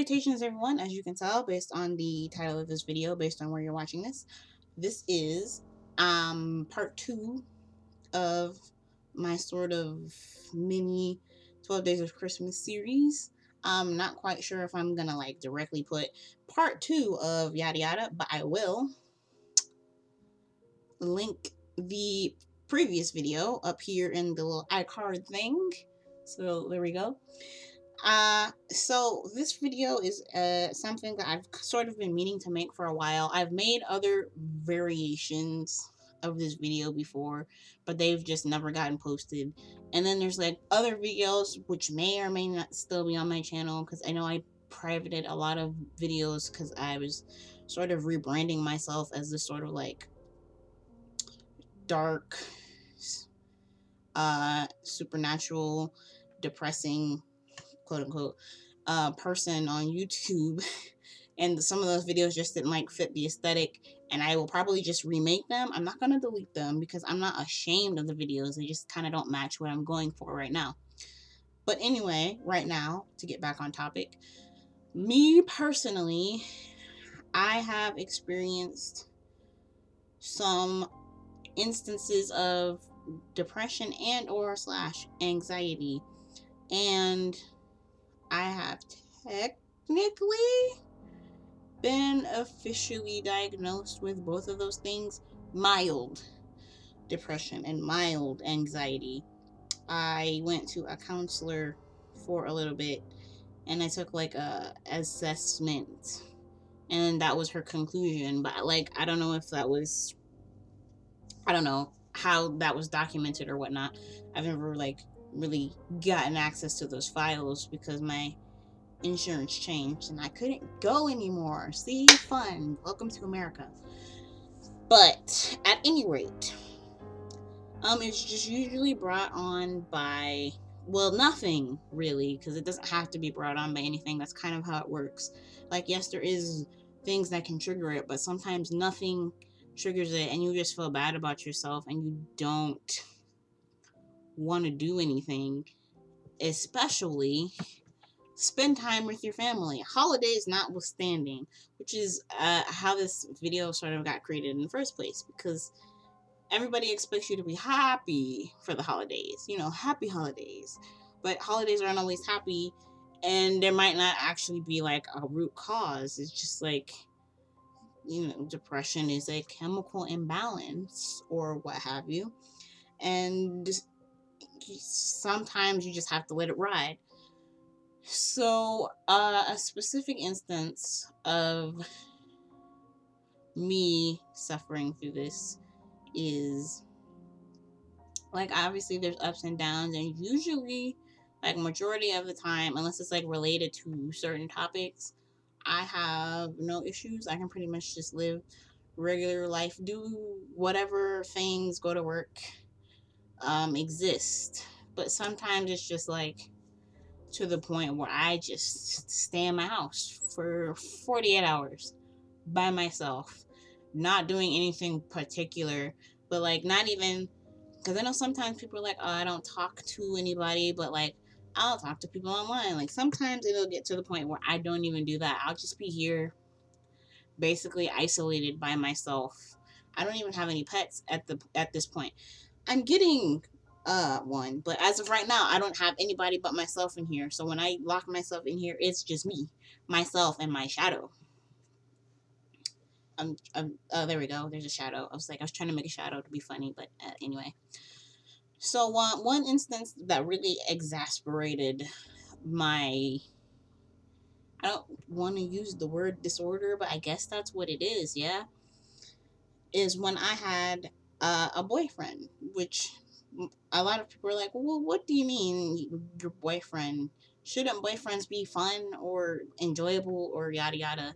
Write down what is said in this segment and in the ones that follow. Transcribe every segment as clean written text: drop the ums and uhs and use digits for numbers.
Salutations, everyone. As you can tell, based on the title of this video, based on where you're watching this, this is part 2 of my sort of mini 12 Days of Christmas series. I'm not quite sure if I'm gonna like directly put part 2 of yada yada, but I will link the previous video up here in the little iCard thing. So there we go. So this video is something that I've sort of been meaning to make for a while. I've made other variations of this video before, but they've just never gotten posted. And then there's like other videos which may or may not still be on my channel, because I know I privated a lot of videos because I was sort of rebranding myself as this sort of like dark, supernatural, depressing, quote unquote, person on YouTube. And some of those videos just didn't like fit the aesthetic, and I will probably just remake them. I'm not gonna delete them because I'm not ashamed of the videos. They just kind of don't match what I'm going for right now. But anyway, right now, to get back on topic, me personally, I have experienced some instances of depression and or slash anxiety, and I have technically been officially diagnosed with both of those things: mild depression and mild anxiety. I went to a counselor for a little bit, and I took like a assessment, and that was her conclusion. But like, I don't know if that was, I don't know how that was documented or whatnot. I've never like really gotten access to those files because my insurance changed and I couldn't go anymore. See, fun. Welcome to America. But at any rate, it's just usually brought on by, well, nothing really, because it doesn't have to be brought on by anything. That's kind of how it works. Like, yes, there is things that can trigger it, but sometimes nothing triggers it and you just feel bad about yourself and you don't want to do anything, especially spend time with your family, holidays notwithstanding, which is how this video sort of got created in the first place, because everybody expects you to be happy for the holidays, happy holidays, but holidays aren't always happy, and there might not actually be like a root cause. It's just like, depression is a chemical imbalance or what have you, and sometimes you just have to let it ride. So, a specific instance of me suffering through this is, like, obviously there's ups and downs, and usually, like, majority of the time, unless it's, like, related to certain topics, I have no issues. I can pretty much just live regular life, do whatever things, go to work, exist. But sometimes it's just, like, to the point where I just stay in my house for 48 hours by myself, not doing anything particular, but like not even, because I know sometimes people are like, oh, I don't talk to anybody, but like I'll talk to people online. Like sometimes it'll get to the point where I don't even do that. I'll just be here basically isolated by myself. I don't even have any pets at this point. I'm getting one, but as of right now I don't have anybody but myself in here. So when I lock myself in here, it's just me, myself, and my shadow. There we go, there's a shadow. I was trying to make a shadow to be funny, but anyway. So one instance that really exasperated my, I don't want to use the word disorder, but I guess that's what it is, yeah, is when I had a boyfriend, which a lot of people are like, well, what do you mean your boyfriend? Shouldn't boyfriends be fun or enjoyable or yada yada?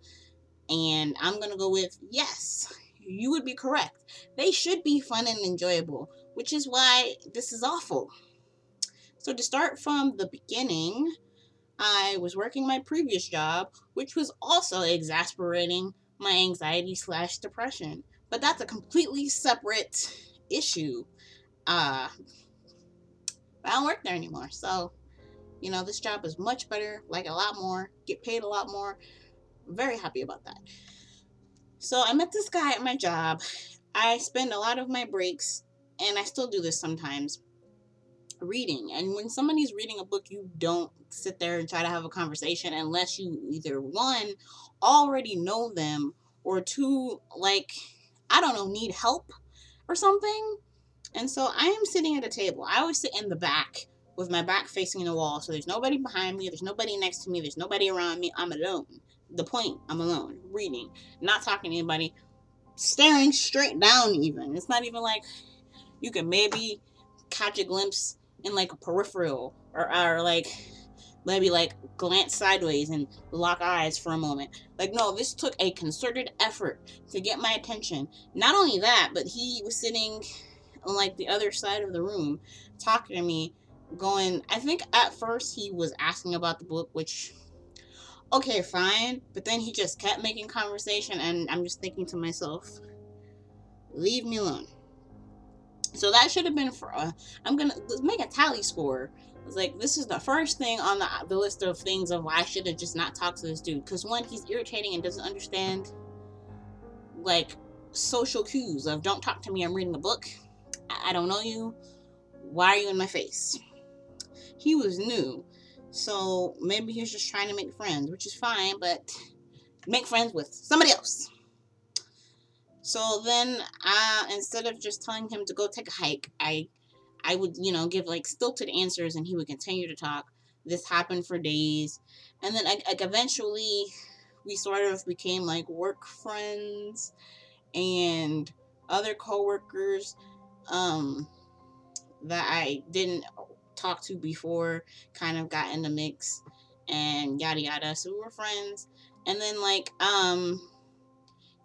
And I'm going to go with yes, you would be correct. They should be fun and enjoyable, which is why this is awful. So to start from the beginning, I was working my previous job, which was also exasperating my anxiety slash depression. But that's a completely separate issue. I don't work there anymore. So You know, this job is much better, like a lot more, get paid a lot more. Very happy about that. So I met this guy at my job. I spend a lot of my breaks, and I still do this sometimes, reading. And when somebody's reading a book, you don't sit there and try to have a conversation unless you either one, already know them, or two, like, I don't know, need help or something. And so I am sitting at a table. I always sit in the back with my back facing the wall. So there's nobody behind me, there's nobody next to me, there's nobody around me. I'm alone. The point, I'm alone, reading, not talking to anybody, staring straight down even. It's not even like you can maybe catch a glimpse in like a peripheral, or like maybe like glance sideways and lock eyes for a moment. Like, no, this took a concerted effort to get my attention. Not only that, but he was sitting on like the other side of the room talking to me, going, I think at first he was asking about the book, which, okay, fine, but then he just kept making conversation, and I'm just thinking to myself, leave me alone. So that should have been for I'm gonna make a tally score. It's like, this is the first thing on the list of things of why I should have just not talked to this dude, because one, he's irritating and doesn't understand like social cues of don't talk to me, I'm reading a book, I don't know you, why are you in my face? He was new, so maybe he was just trying to make friends, which is fine, but make friends with somebody else. So then, instead of just telling him to go take a hike, I would, give like stilted answers, and he would continue to talk. This happened for days. And then, like, eventually, we sort of became like work friends, and other coworkers that I didn't talk to before kind of got in the mix, and yada yada. So we were friends. And then, like,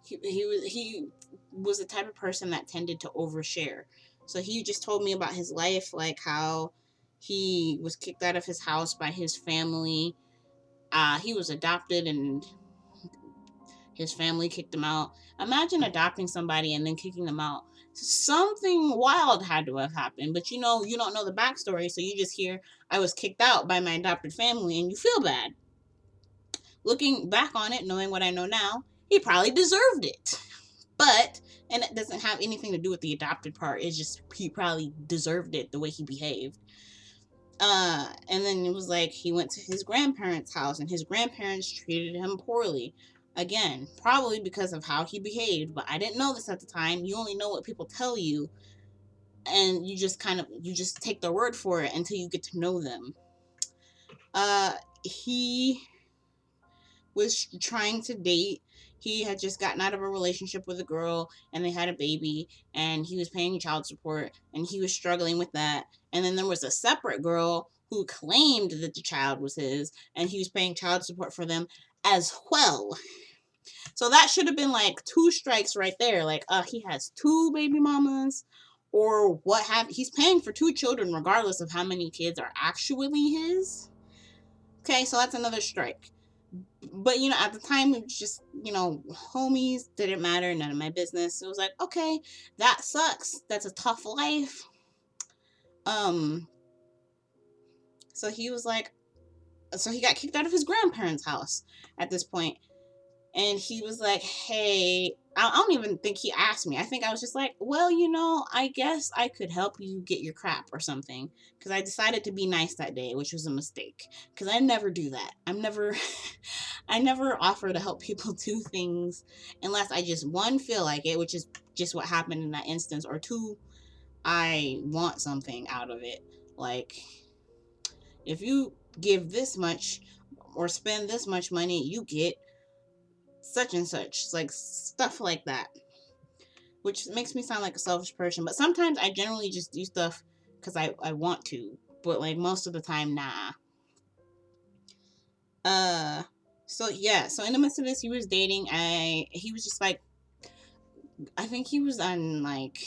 he was the type of person that tended to overshare. So he just told me about his life, like how he was kicked out of his house by his family. He was adopted, and his family kicked him out. Imagine adopting somebody and then kicking them out. Something wild had to have happened, but you don't know the backstory, so you just hear, I was kicked out by my adopted family, and you feel bad. Looking back on it, knowing what I know now, he probably deserved it. But, and it doesn't have anything to do with the adopted part, it's just he probably deserved it the way he behaved. And then it was like he went to his grandparents' house, and his grandparents treated him poorly. Again, probably because of how he behaved, but I didn't know this at the time. You only know what people tell you, and you just take their word for it until you get to know them. He was trying to date. He had just gotten out of a relationship with a girl, and they had a baby, and he was paying child support, and he was struggling with that. And then there was a separate girl who claimed that the child was his, and he was paying child support for them as well. So that should have been like two strikes right there. Like, he has two baby mamas, or what have, he's paying for two children regardless of how many kids are actually his. Okay, so that's another strike. But at the time it was just, homies, didn't matter, none of my business. It was like, okay, that sucks, that's a tough life. So he was like, so he got kicked out of his grandparents' house at this point. And he was like, hey, I don't even think he asked me. I think I was just like, well, I guess I could help you get your crap or something. Because I decided to be nice that day, which was a mistake. Because I never do that. I never offer to help people do things unless I just, one, feel like it, which is just what happened in that instance, or two, I want something out of it. Like, if you give this much or spend this much money, you get such and such, like stuff like that, which makes me sound like a selfish person. But sometimes I generally just do stuff because I want to, but like most of the time, nah. So yeah, so in the midst of this, he was dating. He was just like, I think he was on like,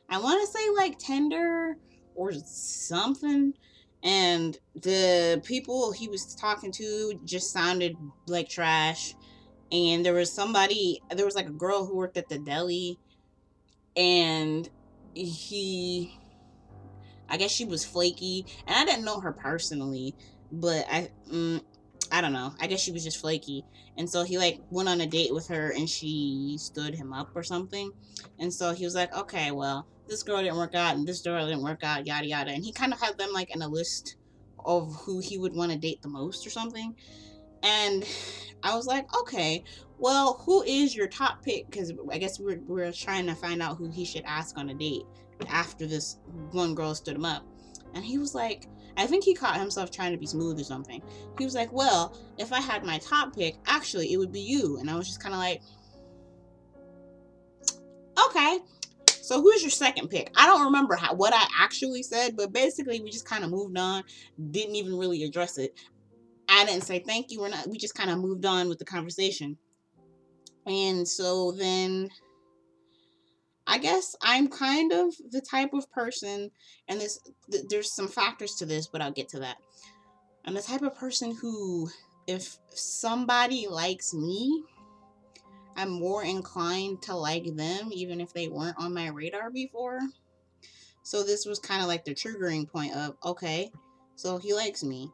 I want to say like Tinder or something. And the people he was talking to just sounded like trash. And there was like a girl who worked at the deli, and I I guess she was flaky, and I didn't know her personally, but I don't know. I guess she was just flaky. And so he like went on a date with her and she stood him up or something. And so he was like, okay, well, this girl didn't work out and this girl didn't work out, yada yada. And he kind of had them like in a list of who he would want to date the most or something. And I was like, okay, well, who is your top pick? Because I guess we're trying to find out who he should ask on a date after this one girl stood him up. And he was like, I think he caught himself trying to be smooth or something. He was like, well, if I had my top pick, actually, it would be you. And I was just kind of like, okay. So who's your second pick? I don't remember what I actually said, but basically we just kind of moved on. Didn't even really address it. I didn't say thank you or not. We just kind of moved on with the conversation. And so then I guess I'm kind of the type of person, and there's some factors to this, but I'll get to that. I'm the type of person who, if somebody likes me, I'm more inclined to like them, even if they weren't on my radar before. So this was kind of like the triggering point of, okay, so he likes me.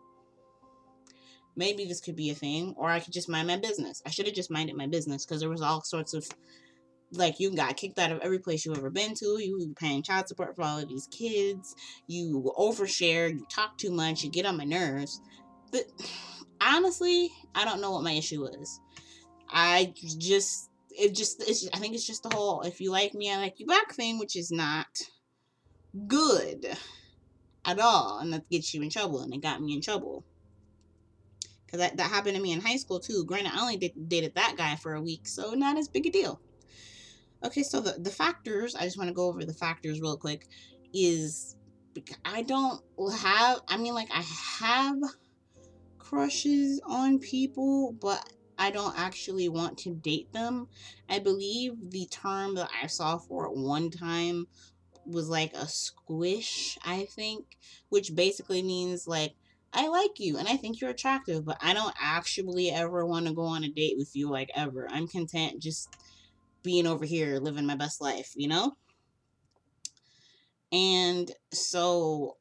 Maybe this could be a thing, or I could just mind my business. I should have just minded my business because there was all sorts of, like, you got kicked out of every place you ever been to. You were paying child support for all of these kids. You overshare. You talk too much. You get on my nerves. But honestly, I don't know what my issue is. I think it's just the whole, if you like me, I like you back thing, which is not good at all. And that gets you in trouble. And it got me in trouble. Because that happened to me in high school, too. Granted, I only dated that guy for a week, so not as big a deal. Okay, so the factors, I just want to go over the factors real quick, is I don't have, I mean, like, I have crushes on people, but I don't actually want to date them. I believe the term that I saw for it one time was like a squish, I think, which basically means like, I like you and I think you're attractive, but I don't actually ever want to go on a date with you, like, ever. I'm content just being over here living my best life, you know? And so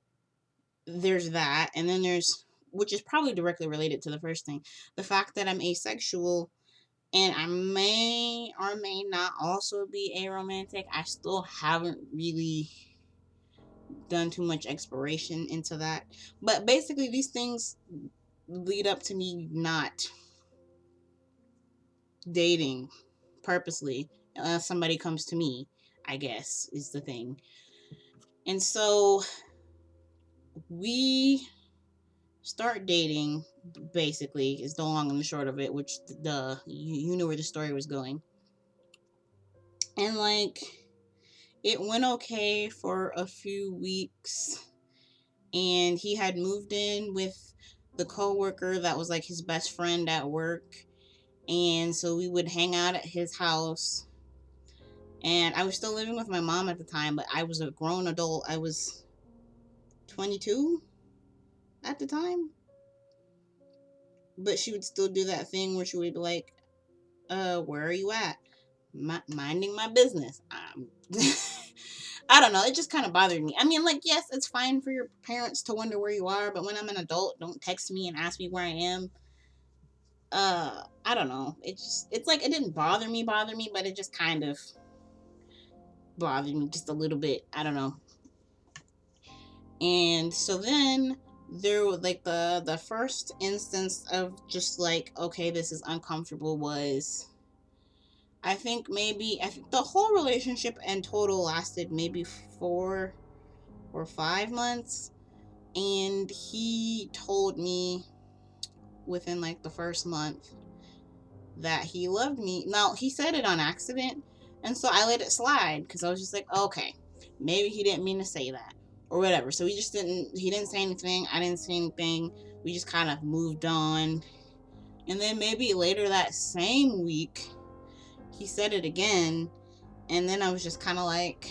there's that. And then there's, which is probably directly related to the first thing, the fact that I'm asexual and I may or may not also be aromantic. I still haven't really done too much exploration into that. But basically, these things lead up to me not dating purposely unless somebody comes to me, I guess, is the thing. And so we start dating, basically, is the long and the short of it, which you knew where the story was going. And like, it went okay for a few weeks, and he had moved in with the coworker that was like his best friend at work, and so we would hang out at his house. And I was still living with my mom at the time, but I was a grown adult. I was 22 at the time. But she would still do that thing where she would be like, where are you at? Minding my business. I don't know. It just kind of bothered me. I mean, like, yes, it's fine for your parents to wonder where you are, but when I'm an adult, don't text me and ask me where I am. I don't know. It's like, it didn't bother me, but it just kind of bothered me just a little bit. I don't know. And so then there was like the first instance of just like, okay, this is uncomfortable, was I think the whole relationship in total lasted maybe 4 or 5 months. And he told me within like the first month that he loved me. Now, he said it on accident. And so I let it slide because I was just like, okay, maybe he didn't mean to say that or whatever. So he didn't say anything. I didn't say anything. We just kind of moved on. And then maybe later that same week, he said it again. And then I was just kind of like,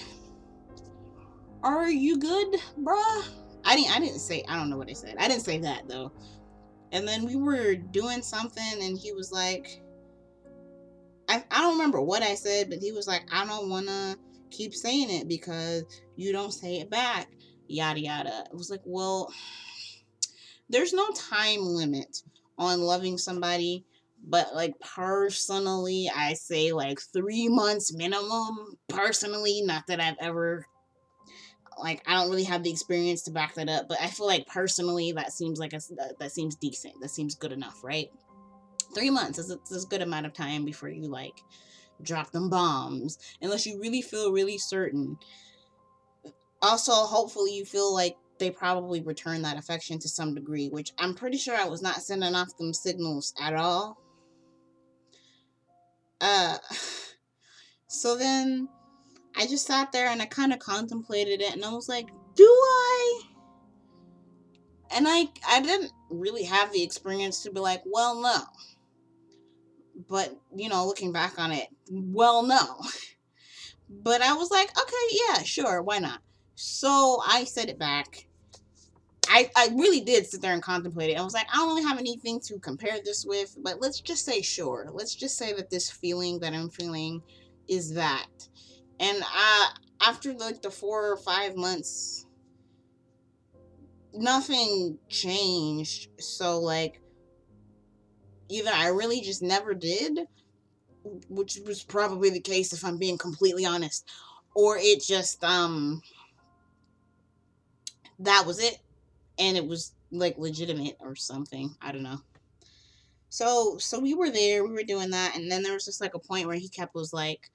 are you good, bruh? I didn't say, I don't know what I said. I didn't say that though. And then we were doing something and he was like, I don't remember what I said, but he was like, I don't want to keep saying it because you don't say it back. yada yada. It was like, well, there's no time limit on loving somebody, but like personally, I say like 3 months minimum. Personally, not that I've ever, like, I don't really have the experience to back that up, but I feel like personally that seems like that seems decent. That seems good enough, right? 3 months is a good amount of time before you like drop them bombs, unless you really feel really certain. Also, hopefully you feel like they probably return that affection to some degree, which I'm pretty sure I was not sending off them signals at all. Uh, so then I just sat there and I kind of contemplated it, and I was like, do I? And I didn't really have the experience to be like, well, no. But, you know, looking back on it, well, no. But I was like, okay, yeah, sure, why not? So I said it back. I really did sit there and contemplate it. I was like, I don't really have anything to compare this with, but let's just say sure. Let's just say that this feeling that I'm feeling is that. And after like the 4 or 5 months, nothing changed. So like, either I really just never did, which was probably the case if I'm being completely honest, or it just that was it, and it was like legitimate or something. I don't know. So we were there, we were doing that, and then there was just like a point where he kept was like,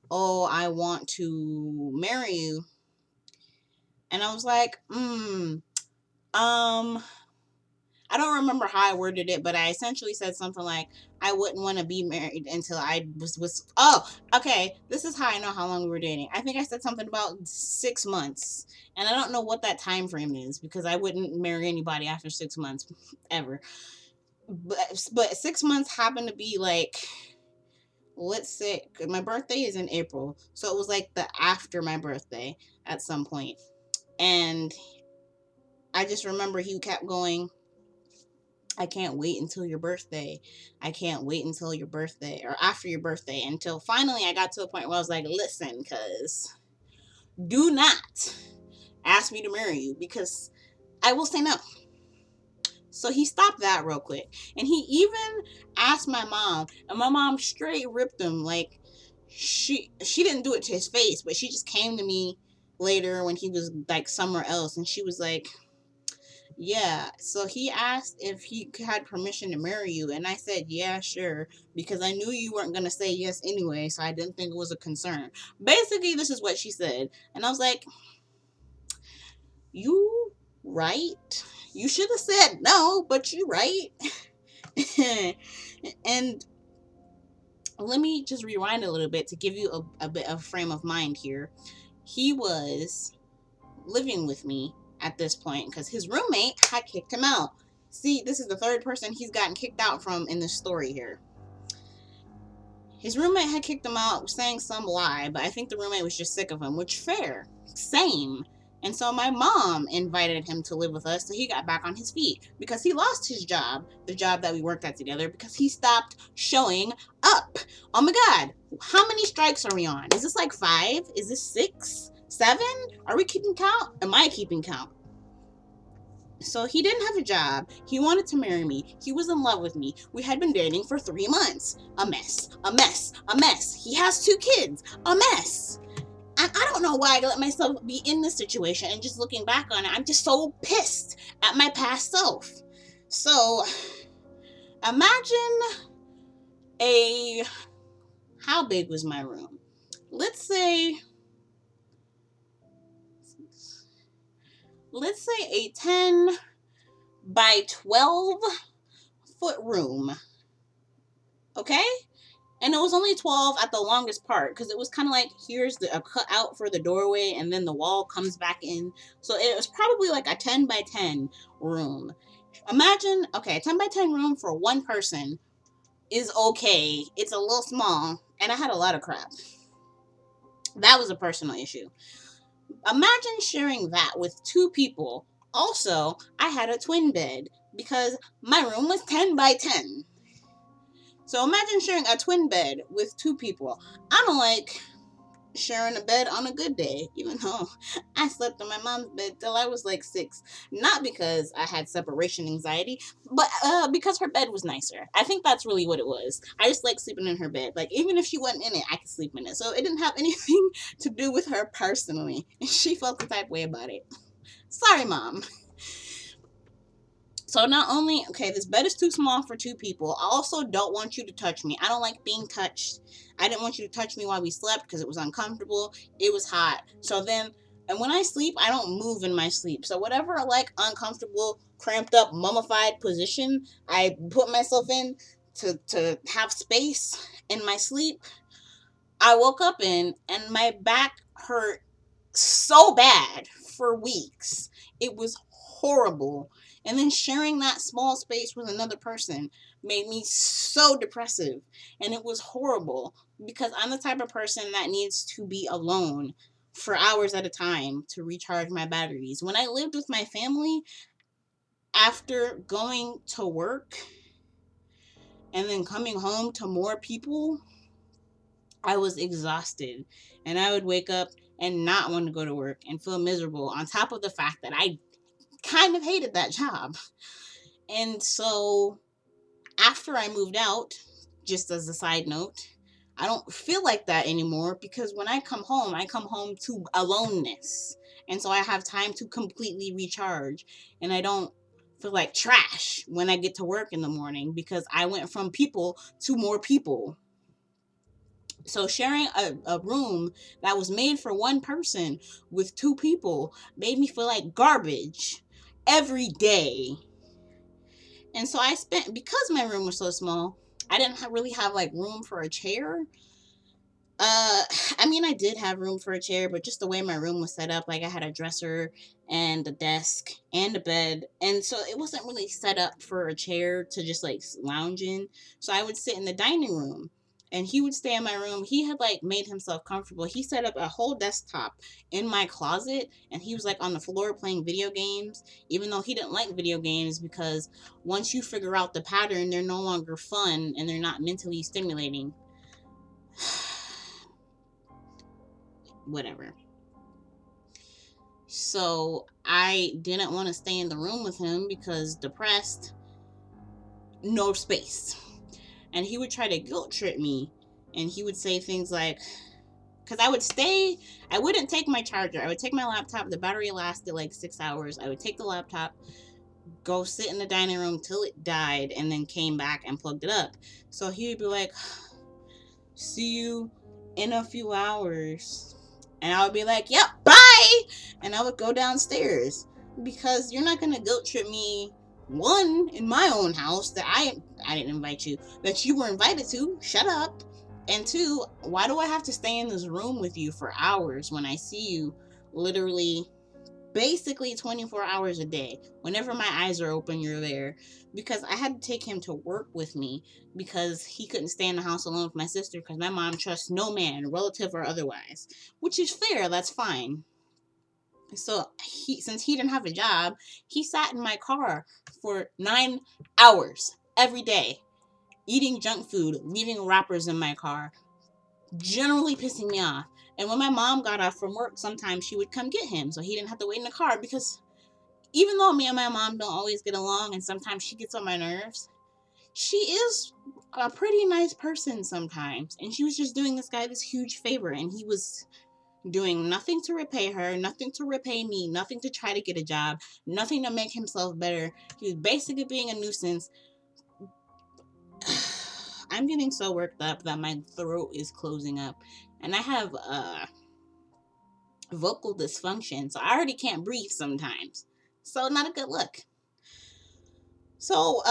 "Oh, I want to marry you," and I was like, um. I don't remember how I worded it, but I essentially said something like, I wouldn't want to be married until I was, oh, okay, this is how I know how long we were dating. I think I said something about 6 months, and I don't know what that time frame is, because I wouldn't marry anybody after 6 months, ever. But 6 months happened to be like, let's say, my birthday is in April, so it was like the after my birthday at some point. And I just remember he kept going, I can't wait until your birthday. I can't wait until your birthday or after your birthday, until finally I got to a point where I was like, listen, cuz do not ask me to marry you, because I will say no. So he stopped that real quick. And he even asked my mom, and my mom straight ripped him. Like, she didn't do it to his face, but she just came to me later when he was like somewhere else, and she was like, yeah, so he asked if he had permission to marry you, and I said, yeah, sure, because I knew you weren't going to say yes anyway, so I didn't think it was a concern. Basically, this is what she said, and I was like, you right? You should have said no, but you right. And let me just rewind a little bit to give you a bit of frame of mind here. He was living with me at this point because his roommate had kicked him out. See, this is the third person he's gotten kicked out from in this story here. His roommate had kicked him out saying some lie, but I think the roommate was just sick of him, which fair. Same. And so my mom invited him to live with us so he got back on his feet, because he lost his job, the job that we worked at together, because he stopped showing up. Oh my God. How many strikes are we on? Is this like 5? Is this 6? 7? Are we keeping count? Am I keeping count? So he didn't have a job. He wanted to marry me. He was in love with me. We had been dating for 3 months. A mess. A mess. A mess. He has 2 kids. A mess. And I don't know why I let myself be in this situation. And just looking back on it, I'm just so pissed at my past self. So imagine how big was my room? Let's say a 10 by 12 foot room. Okay? And it was only 12 at the longest part, because it was kind of like, here's a cutout for the doorway, and then the wall comes back in. So it was probably like a 10 by 10 room. Imagine, okay, a 10 by 10 room for one person is okay. It's a little small, and I had a lot of crap. That was a personal issue. Imagine sharing that with 2 people. Also, I had a twin bed, because my room was 10 by 10. So imagine sharing a twin bed with 2 people. I'm like, sharing a bed on a good day, even though I slept on my mom's bed till I was like 6. Not because I had separation anxiety, but because her bed was nicer. I think that's really what it was. I just like sleeping in her bed. Like, even if she wasn't in it, I could sleep in it. So it didn't have anything to do with her personally. And she felt the type way about it. Sorry, Mom. So not only, okay, this bed is too small for 2 people. I also don't want you to touch me. I don't like being touched. I didn't want you to touch me while we slept because it was uncomfortable. It was hot. So then, and when I sleep, I don't move in my sleep. So whatever like uncomfortable, cramped up, mummified position I put myself in to have space in my sleep, I woke up in, and my back hurt so bad for weeks. It was horrible. And then sharing that small space with another person made me so depressive. And it was horrible because I'm the type of person that needs to be alone for hours at a time to recharge my batteries. When I lived with my family, after going to work and then coming home to more people, I was exhausted, and I would wake up and not want to go to work and feel miserable, on top of the fact that I kind of hated that job. And so after I moved out, just as a side note, I don't feel like that anymore, because when I come home to aloneness. And so I have time to completely recharge, and I don't feel like trash when I get to work in the morning because I went from people to more people. So sharing a room that was made for one person with 2 people made me feel like garbage every day. And so I spent, because my room was so small, I didn't really have like room for a chair. Uh, I mean, I did have room for a chair, but just the way my room was set up, like I had a dresser and a desk and a bed, and so it wasn't really set up for a chair to just like lounge in. So I would sit in the dining room, and he would stay in my room. He had like made himself comfortable. He set up a whole desktop in my closet, and he was like on the floor playing video games, even though he didn't like video games because once you figure out the pattern, they're no longer fun and they're not mentally stimulating. Whatever. So I didn't want to stay in the room with him because depressed, no space. And he would try to guilt trip me. And he would say things like, because I wouldn't take my charger. I would take my laptop. The battery lasted like 6 hours. I would take the laptop, go sit in the dining room till it died, and then came back and plugged it up. So he would be like, see you in a few hours. And I would be like, yep, bye. And I would go downstairs because you're not going to guilt trip me, one, in my own house that I didn't invite you, that you were invited to. Shut up. And two, why do I have to stay in this room with you for hours when I see you literally basically 24 hours a day? Whenever my eyes are open, you're there. Because I had to take him to work with me because he couldn't stay in the house alone with my sister because my mom trusts no man, relative or otherwise, which is fair. That's fine. So since he didn't have a job, he sat in my car for 9 hours every day, eating junk food, leaving wrappers in my car, generally pissing me off. And when my mom got off from work, sometimes she would come get him so he didn't have to wait in the car, because even though me and my mom don't always get along and sometimes she gets on my nerves, she is a pretty nice person sometimes. And she was just doing this guy this huge favor, and he was doing nothing to repay her, nothing to repay me, nothing to try to get a job, nothing to make himself better. He was basically being a nuisance. I'm getting so worked up that my throat is closing up, and I have vocal dysfunction, so I already can't breathe sometimes. So not a good look. So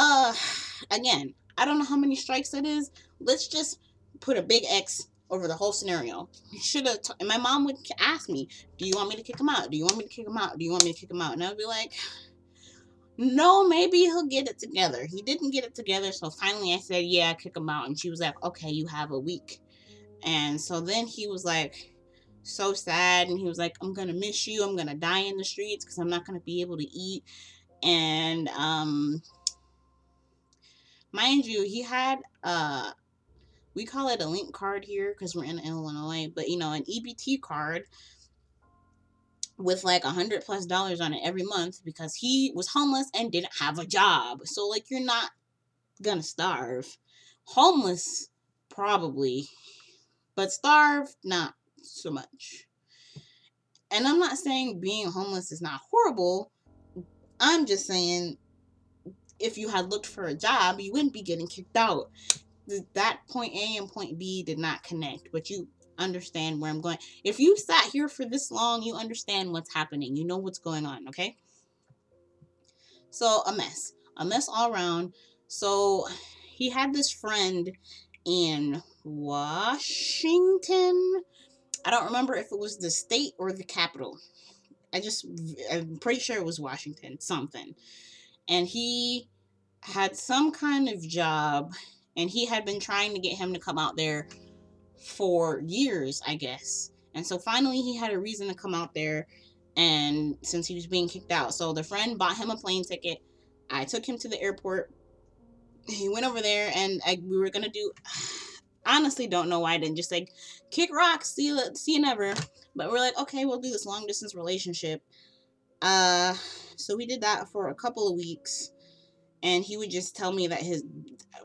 again, I don't know how many strikes that is. Let's just put a big X over the whole scenario. You should have. And my mom would ask me, "Do you want me to kick him out? Do you want me to kick him out? Do you want me to kick him out?" And I'd be like, "No, maybe he'll get it together." He didn't get it together, so finally I said, "Yeah, kick him out." And she was like, "Okay, you have a week." And so then he was like so sad, and he was like, "I'm gonna miss you. I'm gonna die in the streets because I'm not gonna be able to eat." And mind you, he had we call it a link card here because we're in Illinois, but you know, an EBT card with like $100+ on it every month because he was homeless and didn't have a job. So like, you're not gonna starve. Homeless, probably, but starve, not so much. And I'm not saying being homeless is not horrible. I'm just saying if you had looked for a job, you wouldn't be getting kicked out. That point A and point B did not connect, but you understand where I'm going. If you sat here for this long, you understand what's happening. You know what's going on, okay? So, a mess all around. So, he had this friend in Washington. I don't remember if it was the state or the capital. I'm pretty sure it was Washington, something. And he had some kind of job, and he had been trying to get him to come out there for years, I guess. And so finally he had a reason to come out there, and since he was being kicked out. So the friend bought him a plane ticket. I took him to the airport. He went over there, and we were going to do, honestly don't know why I didn't just like kick rocks, see you never. But we're like, okay, we'll do this long distance relationship. So we did that for a couple of weeks, and he would just tell me that his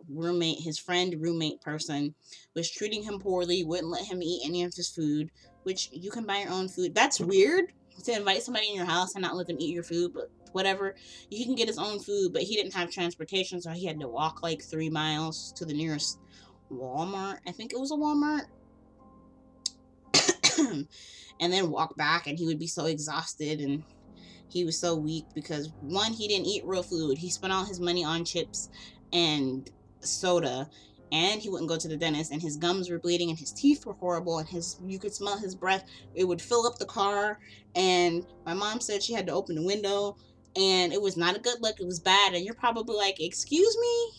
roommate person was treating him poorly, wouldn't let him eat any of his food, which you can buy your own food. That's weird to invite somebody in your house and not let them eat your food, but whatever. He can get his own food, but he didn't have transportation, so he had to walk like 3 miles to the nearest Walmart. I think it was a Walmart. And then walk back, and he would be so exhausted, and he was so weak because, one, he didn't eat real food. He spent all his money on chips and soda, and he wouldn't go to the dentist, and his gums were bleeding, and his teeth were horrible, and you could smell his breath. It would fill up the car, and my mom said she had to open the window, and it was not a good look. It was bad, and you're probably like, excuse me?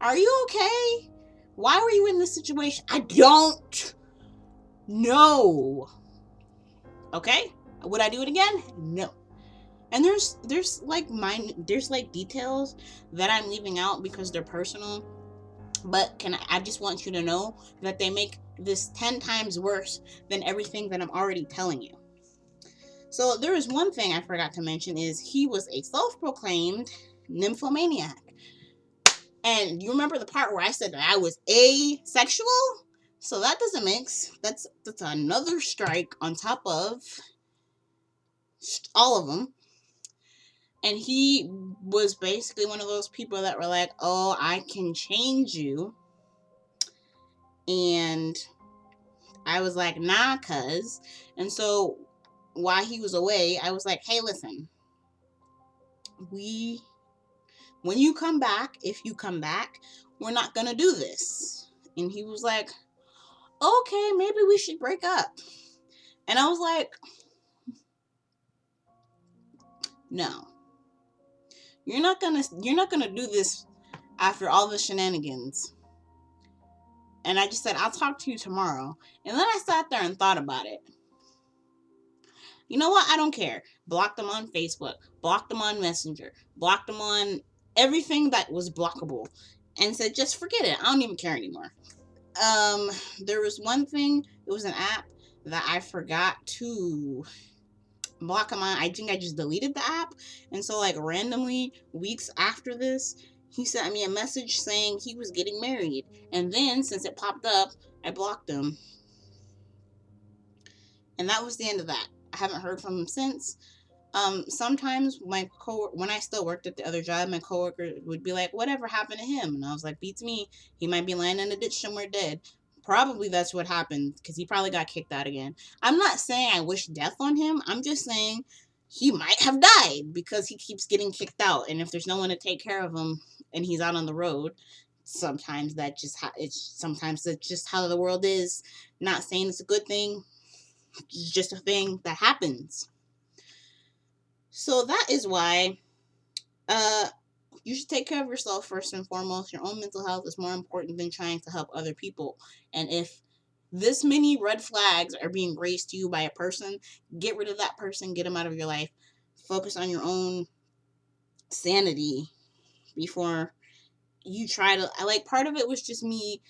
Are you okay? Why were you in this situation? I don't know. Okay? Would I do it again? No. And there's like details that I'm leaving out because they're personal. But I just want you to know that they make this 10 times worse than everything that I'm already telling you. So there is one thing I forgot to mention is he was a self-proclaimed nymphomaniac. And you remember the part where I said that I was asexual? So that doesn't mix. That's another strike on top of all of them. And he was basically one of those people that were like, oh, I can change you. And I was like, nah, cuz. And so while he was away, I was like, hey, listen, when you come back, if you come back, we're not going to do this. And he was like, okay, maybe we should break up. And I was like, no. You're not going to do this after all the shenanigans. And I just said, I'll talk to you tomorrow. And then I sat there and thought about it. You know what? I don't care. Blocked them on Facebook. Blocked them on Messenger. Blocked them on everything that was blockable. And said, just forget it. I don't even care anymore. There was one thing. It was an app that I forgot to block him on. I think I just deleted the app. And so like randomly, weeks after this, he sent me a message saying he was getting married. And then since it popped up, I blocked him. And that was the end of that. I haven't heard from him since. Sometimes when I still worked at the other job, my coworker would be like, whatever happened to him? And I was like, beats me. He might be lying in a ditch somewhere dead. Probably that's what happened, because he probably got kicked out again. I'm not saying I wish death on him. I'm just saying he might have died because he keeps getting kicked out. And if there's no one to take care of him and he's out on the road, sometimes that's just how the world is. Not saying it's a good thing. It's just a thing that happens. So that is why you should take care of yourself first and foremost. Your own mental health is more important than trying to help other people. And if this many red flags are being raised to you by a person, get rid of that person, get them out of your life. Focus on your own sanity before you try to, part of it was just me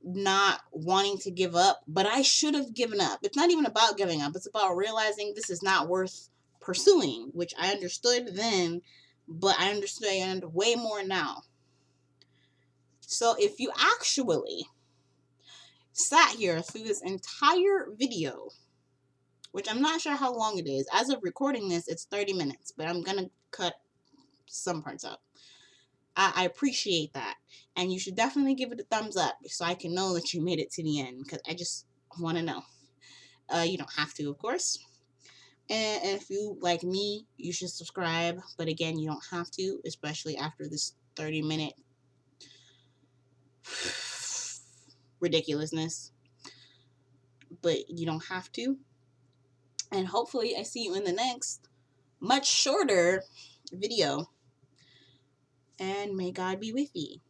not wanting to give up, but I should have given up. It's not even about giving up. It's about realizing this is not worth pursuing, which I understood then, but I understand way more now. So if you actually sat here through this entire video, which I'm not sure how long it is. As of recording this, it's 30 minutes, but I'm going to cut some parts out. I appreciate that. And you should definitely give it a thumbs up so I can know that you made it to the end, because I just want to know. You don't have to, of course. And if you like me, you should subscribe. But again, you don't have to, especially after this 30-minute ridiculousness. But you don't have to. And hopefully I see you in the next, much shorter video. And may God be with you.